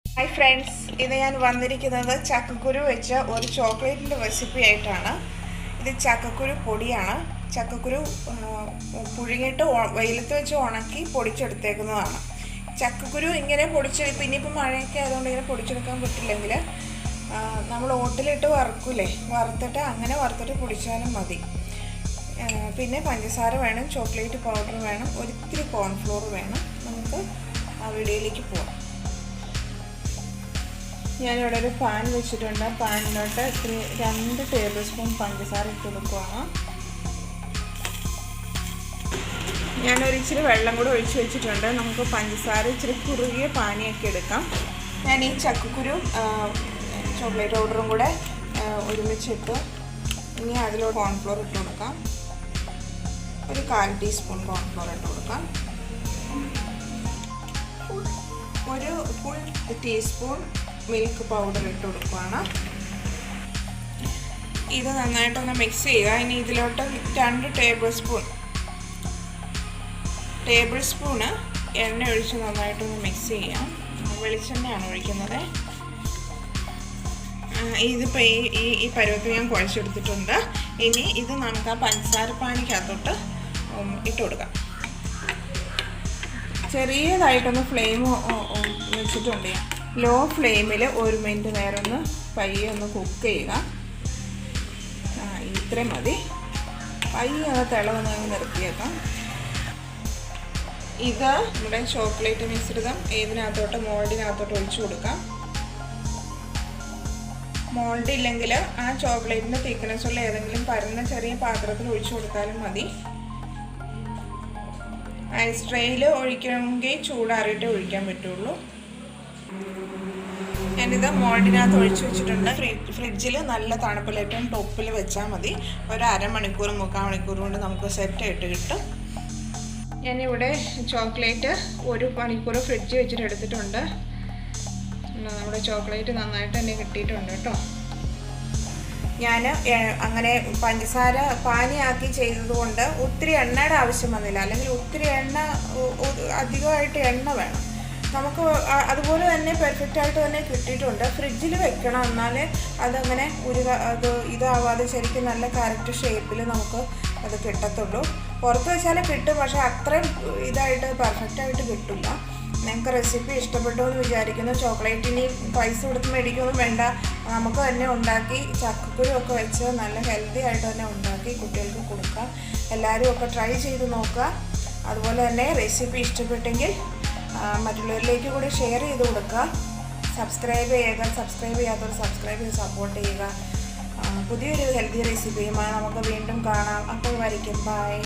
Hi friends, ഇന്ന് ഞാൻ വന്നിരിക്കുന്നത് ചക്കക്കുരു വെച്ച ഒരു ചോക്ലേറ്റിൻ്റെ റെസിപ്പി ആയിട്ടാണ്. ഇത് ചക്കക്കുരു പൊടിയാണ്. ചക്കക്കുരു പുഴുങ്ങിയിട്ട് വെയിലത്ത് വെച്ച് ഉണക്കി പൊടിച്ചെടുത്തേക്കുന്നതാണ്. ചക്കക്കുരു ഇങ്ങനെ ഇപ്പം ഇനിയിപ്പോൾ മഴയൊക്കെ ആയതുകൊണ്ട് ഇങ്ങനെ പൊടിച്ചെടുക്കാൻ പറ്റില്ലെങ്കിൽ നമ്മൾ ഓട്ടിലിട്ട് വറുക്കൂലേ, അങ്ങനെ വറുത്തിട്ട് പൊടിച്ചാലും മതി. പിന്നെ പഞ്ചസാര വേണം, ചോക്ലേറ്റ് പൗഡർ വേണം, ഒരിത്തിരി കോൺഫ്ലോർ വേണം. നമുക്ക് ആ വീഡിയോയിലേക്ക് പോകാം. ഞാനിവിടെ ഒരു പാൻ വെച്ചിട്ടുണ്ട്. പാനിലോട്ട് ഇത്തിരി 2 ടേബിൾ സ്പൂൺ പഞ്ചസാര ഇട്ട് കൊടുക്കുകയാണ്. ഞാനൊരു ഇച്ചിരി വെള്ളം കൂടെ ഒഴിച്ച് വെച്ചിട്ടുണ്ട്. നമുക്ക് പഞ്ചസാര ഇച്ചിരി കുറുകിയ പാനിയൊക്കെ എടുക്കാം. ഞാൻ ഈ ചക്കക്കുരു ചോക്ലേറ്റ് പൗഡറും കൂടെ ഒരുമിച്ചിട്ട് ഇനി അതിലോട്ട് കോൺഫ്ലോർ ഇട്ട് കൊടുക്കാം. ഒരു 1/4 ടീസ്പൂൺ കോൺഫ്ലോർ ഇട്ട് കൊടുക്കാം. ഒരു ഫുൾ ടീസ്പൂൺ മിൽക്ക് പൗഡർ ഇട്ട് കൊടുക്കുകയാണ്. ഇത് നന്നായിട്ടൊന്ന് മിക്സ് ചെയ്യുക. ഇനി ഇതിലോട്ട് 2 ടേബിൾ സ്പൂണ് എണ്ണ ഒഴിച്ച് നന്നായിട്ടൊന്ന് മിക്സ് ചെയ്യാം. വെളിച്ചെണ്ണയാണ് ഒഴിക്കുന്നത്. ഇതിപ്പോൾ ഈ പരുവത്തിൽ ഞാൻ കുഴച്ചെടുത്തിട്ടുണ്ട്. ഇനി ഇത് നമുക്ക് ആ പഞ്ചസാര പാനിക്കകത്തോട്ട് ഇട്ട് കൊടുക്കാം. ചെറിയതായിട്ടൊന്ന് ഫ്ലെയിം വെച്ചിട്ടുണ്ട്. ലോ ഫ്ലെയിമിൽ 1 മിനിറ്റ് നേരം ഒന്ന് പയ്യെ ഒന്ന് കുക്ക് ചെയ്യുക. ഇത്രയും മതി. പയ്യെ ഒന്ന് തിളവൊന്ന് നിർത്തിയേക്കാം. ഇത് നമ്മുടെ ചോക്ലേറ്റ് മിശ്രിതം മോൾഡിനകത്തോട്ട് ഒഴിച്ചു കൊടുക്കാം. മോൾഡ് ഇല്ലെങ്കിൽ ആ ചോക്ലേറ്റിൻ്റെ തിക്നെസ് ഉള്ള ഏതെങ്കിലും പരന്ന ചെറിയ പാത്രത്തിൽ ഒഴിച്ചു കൊടുത്താലും മതി. ഐസ് ട്രേയിൽ ഒഴിക്കണമെങ്കിൽ ചൂടാറിയിട്ടേ ഒഴിക്കാൻ പറ്റുള്ളൂ. ഞാനിത് മോൾഡിനകത്ത് ഒഴിച്ചു വെച്ചിട്ടുണ്ട്. ഫ്രിഡ്ജിൽ നല്ല തണുപ്പിൽ ഏറ്റവും ടോപ്പിൽ വെച്ചാൽ മതി. ഒരു അരമണിക്കൂർ 3/4 മണിക്കൂർ കൊണ്ട് നമുക്ക് സെറ്റായിട്ട് കിട്ടും. ഞാനിവിടെ ചോക്ലേറ്റ് 1 മണിക്കൂർ ഫ്രിഡ്ജ് വെച്ചിട്ട് എടുത്തിട്ടുണ്ട്. നമ്മുടെ ചോക്ലേറ്റ് നന്നായിട്ട് തന്നെ കിട്ടിയിട്ടുണ്ട് കേട്ടോ. ഞാൻ അങ്ങനെ പഞ്ചസാര പാനിയാക്കി ചെയ്തതുകൊണ്ട് ഒത്തിരി എണ്ണയുടെ ആവശ്യം വന്നില്ല. അല്ലെങ്കിൽ ഒത്തിരി അധികമായിട്ട് എണ്ണ വേണം നമുക്ക്. അതുപോലെ തന്നെ പെർഫെക്റ്റായിട്ട് തന്നെ കിട്ടിയിട്ടുണ്ട്. ഫ്രിഡ്ജിൽ വെക്കണം, എന്നാലേ അതങ്ങനെ ഇതാവാതെ ശരിക്കും നല്ല കറക്റ്റ് ഷേപ്പിൽ നമുക്ക് അത് കിട്ടത്തുള്ളൂ. പുറത്ത് വെച്ചാലേ കിട്ടും, പക്ഷേ അത്രയും ഇതായിട്ട് പെർഫെക്റ്റായിട്ട് കിട്ടില്ല. നിങ്ങൾക്ക് റെസിപ്പി ഇഷ്ടപ്പെട്ടു എന്ന് വിചാരിക്കുന്നു. ചോക്ലേറ്റിന് പൈസ കൊടുത്ത് മേടിക്കൊന്നും വേണ്ട, നമുക്ക് തന്നെ ഉണ്ടാക്കി ചക്കക്കുരു ഒക്കെ വെച്ച് നല്ല ഹെൽത്തി ആയിട്ട് തന്നെ ഉണ്ടാക്കി കുട്ടികൾക്ക് കൊടുക്കാം. എല്ലാവരും ഒക്കെ ട്രൈ ചെയ്ത് നോക്കുക. അതുപോലെ തന്നെ റെസിപ്പി ഇഷ്ടപ്പെട്ടെങ്കിൽ മറ്റുള്ളവരിലേക്ക് കൂടി ഷെയർ ചെയ്ത് കൊടുക്കുക. സബ്സ്ക്രൈബ് ചെയ്യാത്തവർ സബ്സ്ക്രൈബ് ചെയ്ത് സപ്പോർട്ട് ചെയ്യുക. പുതിയൊരു ഹെൽത്തി റെസിപ്പിയുമായി നമുക്ക് വീണ്ടും കാണാം. അപ്പോൾ വരയ്ക്കും. ബൈ.